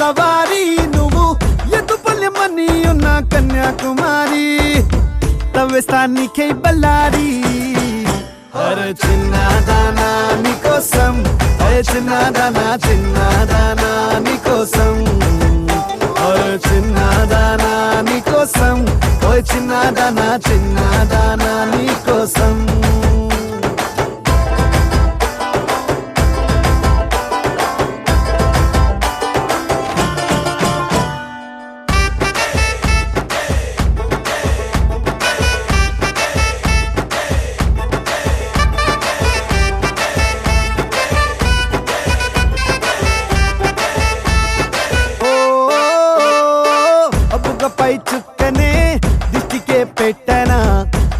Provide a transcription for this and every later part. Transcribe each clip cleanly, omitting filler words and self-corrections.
సవారీ నువ్వు ఎదుపల్లెమని ఉన్న కన్యాకుమారి తవ్వేస్తానికై బల్లారి అరే చిన్నదానా నీకోసం అరే చిన్నదానా చిన్నదానా నీకోసం అరే చిన్నదానా నీకోసం ఓయ్ చిన్నదానా చిన్నదానా నీకోసం పై చుక్కనే దిష్టికే పెట్టనా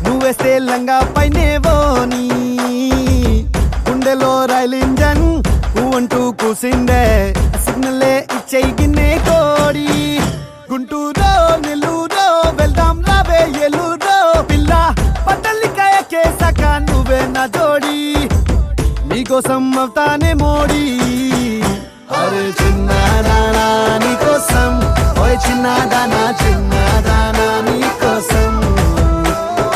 నువ్వేస్తే లంగా పైనేవోని గుండెలో రైల్ ఇంజన్ అంటూ కూసిందే సిగ్నలే ఇచ్చేగిన్నే కోడి గుంటూరో నెల్లూరో వెళ్దాం రావే ఎల్లూరో పిల్ల పట్టలికాయ కేసాక నువ్వే నా జోడి నీకోసం అవుతానే మోడీ అరే చిన్నదానా నీకోసం ఓయ్ చిన్నదానా చిన్నదానా నీకోసం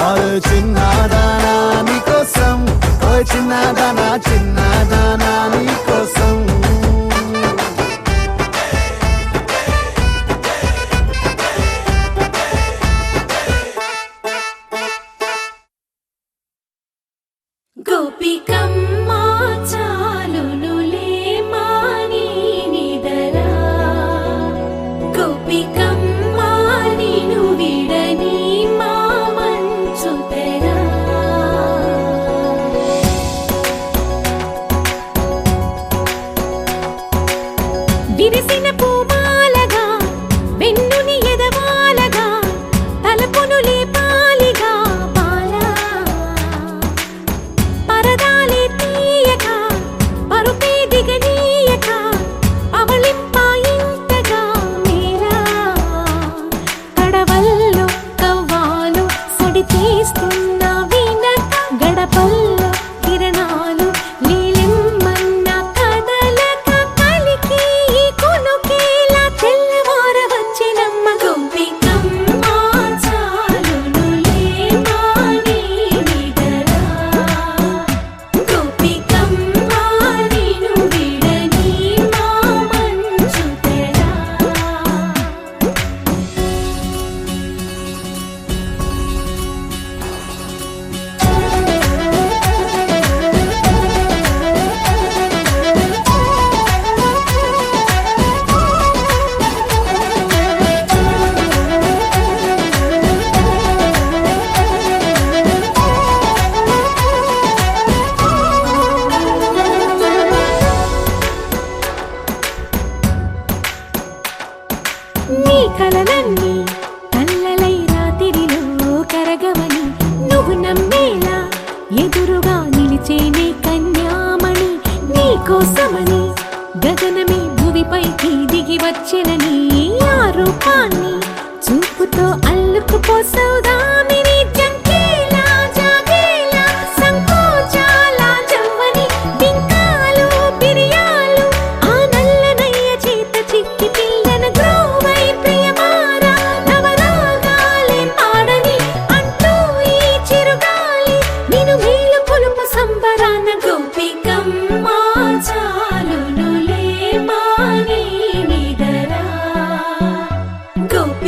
ఓయ్ చిన్నదానా నీకోసం ఓయ్ చిన్నదానా చిన్నదానా నీకోసం గోపికమ్మ చాలునులే మాని నిదరా గోపికమ్మ నిను విడని మా మంచుతెరా విరిసిన పూమాలగా వెన్నుని ఎదవాలగా తలపును లేపాలిగా బాలా పరదాలే తీయక పరుపే దిగనీయక అవళింపాయింతగా మేరా కడవల్లో కవ్వాలు సడి చేస్తున్న వినక గడపల్లో కిరణాలు నీలిమ్మన్న కదలక కలికి కొనుకేలా తెల్లవార వచ్చినమ్మ గోపికమ్మ చాలునులే మాని నిదరా గోపికమ్మ నిను విడని మా మంచుతెరా నీ కలలన్నీ కల్లలై రాత్రిలో కరగవని నువ్వు నమ్మేలా ఎదురుగా నిలిచేనే కన్యామణి నీ కోసమని గగనమే భువిపైకి దిగి వచ్చెనని ఆ రూపాన్ని చూపుతో అల్లుకుపోసౌదామిని జంకేలా జాగేలా సంకోచాల జవ్వని బింకాలు బిరియాలు ఆ నల్లనయ్య చేత చిక్కి పిల్లన గ్రోవై ప్రియమారా నవరాగాలే పాడని అంటూ ఈ చిరుగాలి నిన్ను మేలు కొలుపు సంబరాన గోపికమ్మ చాలునులే మాని నిదరా గోపి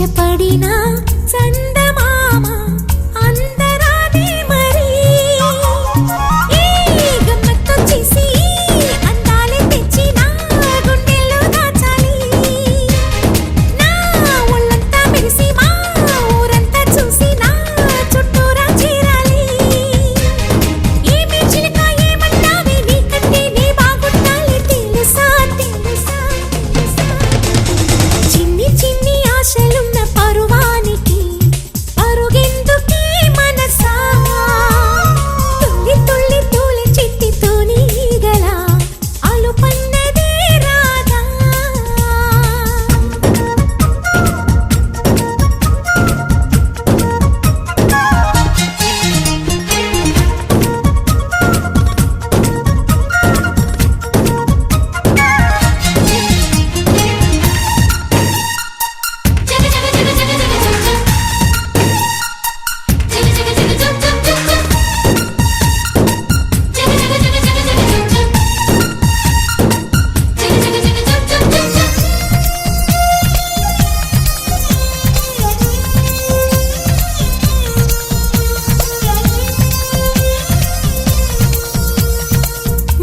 ఆశపడిన చందమామ అందరాదే మరి ఏ గమ్మత్తొచ్చేసి అందాలే తెచ్చి నా గుండెల్లో దాచాలి నా ఒళ్ళంతా మెరిసి మా ఊరంతా చూసి నా చుట్టూరా చేరాలి ఏమే చిలక ఏమంటావే నీకంటే నే బాగుండాలి తెలుసా తెలుసా తెలుసా చిన్ని చిన్ని ఆశలున్న పరువానికి పరుగెందుకే మనసా తుల్లి తుల్లి తూలి చిట్టితోని గల అలుపన్నదే రాదా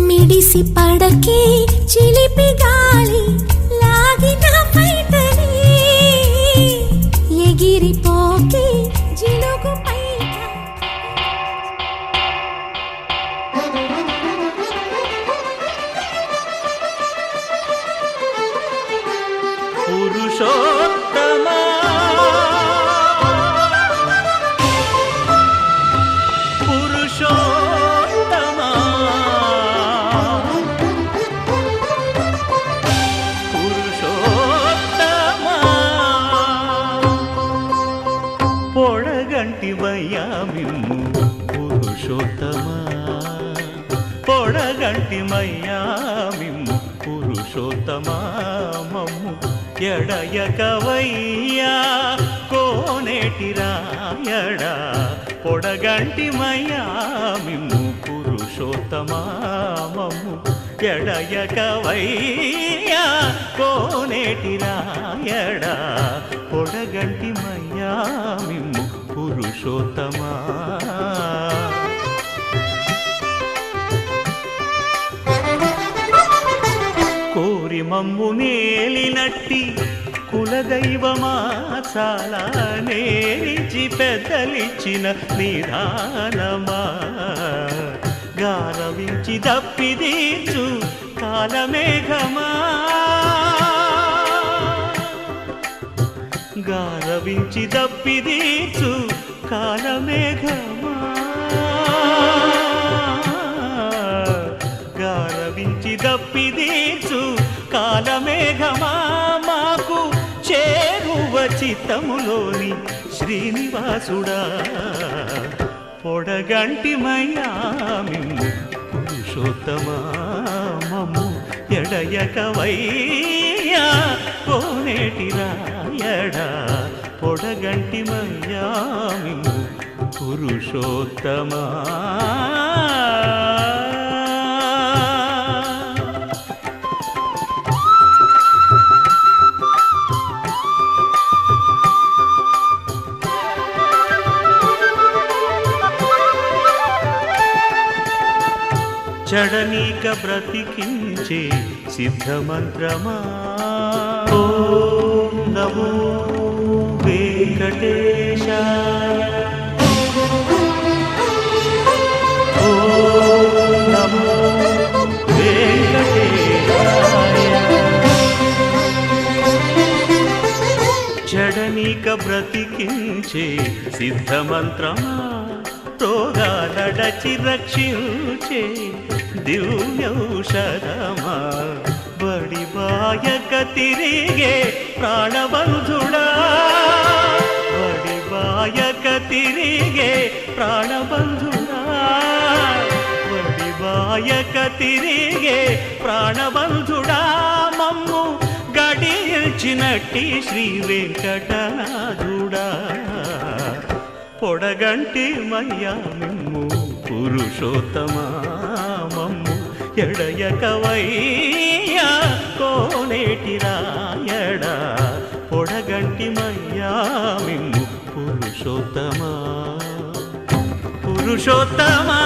మిడిసి పడకే చిలిపి గాలి లాగిన పైటని ఎగిరిపోకే జిలుగు పైట పురుషోత్తమా పురుషోత్తమా పురుషోత్తమా పొడగంటి మయ్యామిమ్ము పురుషోత్తమా పొడగంటి మయ్యామిమ్ము పురుషోత్తమా మమ్ము ఎడయకవయ్యా కోనేటి రాయడా పొడగంటి మయ్యామిమ్ము పురుషోత్తమా మమ్ము ఎడయకవయ్యా కోనేటి రాయడా పొడగంటి మయ్యామిమ్ము పురుషోత్తమా కోరి మమ్ము నేలినట్టి కులదైవమా చాలా నేరిచి పెద్దలిచ్చిన నిదానమా గారవించి దప్పిదీర్చు కాలమేఘమా గారవించి దప్పిదీర్చు కాలమేఘమా గారవించి దప్పిదీర్చు కాలమేఘమా మాకు చేరువ చిత్తములోని శ్రీనివాసుడా పొడగంటి మయ్యామిమ్ము పురుషోత్తమా మమ్ము ఎడయకవయ్యా కోనేటి రాయడా పొడగంటి మయ్యామిమ్ము పురుషోత్తమా చడనీక బ్రతికించే సిద్ధమంత్రమా ఓం నమో వెంకటేశాయ ఓం నమో వెంకటేశాయ చడనీక బ్రతికించే సిద్ధమంత్రమా రోగాలడచి రక్షించే దివ్యౌషధమా బడి బాయక తిరిగే ప్రాణబంధుడా బడి బాయక తిరిగే ప్రాణబంధుడా బడి బాయక తిరిగే ప్రాణబంధుడా మమ్ము గడిచినట్టి శ్రీ వెంకటనాథుడా పొడగంటి మయ్యామిమ్ము పురుషోత్తమా మమ్ము ఎడయకవయ్యా కోనేటి రాయడా తొడగంటిమయ్యా మిమ్ము పురుషోత్తమా పురుషోత్తమా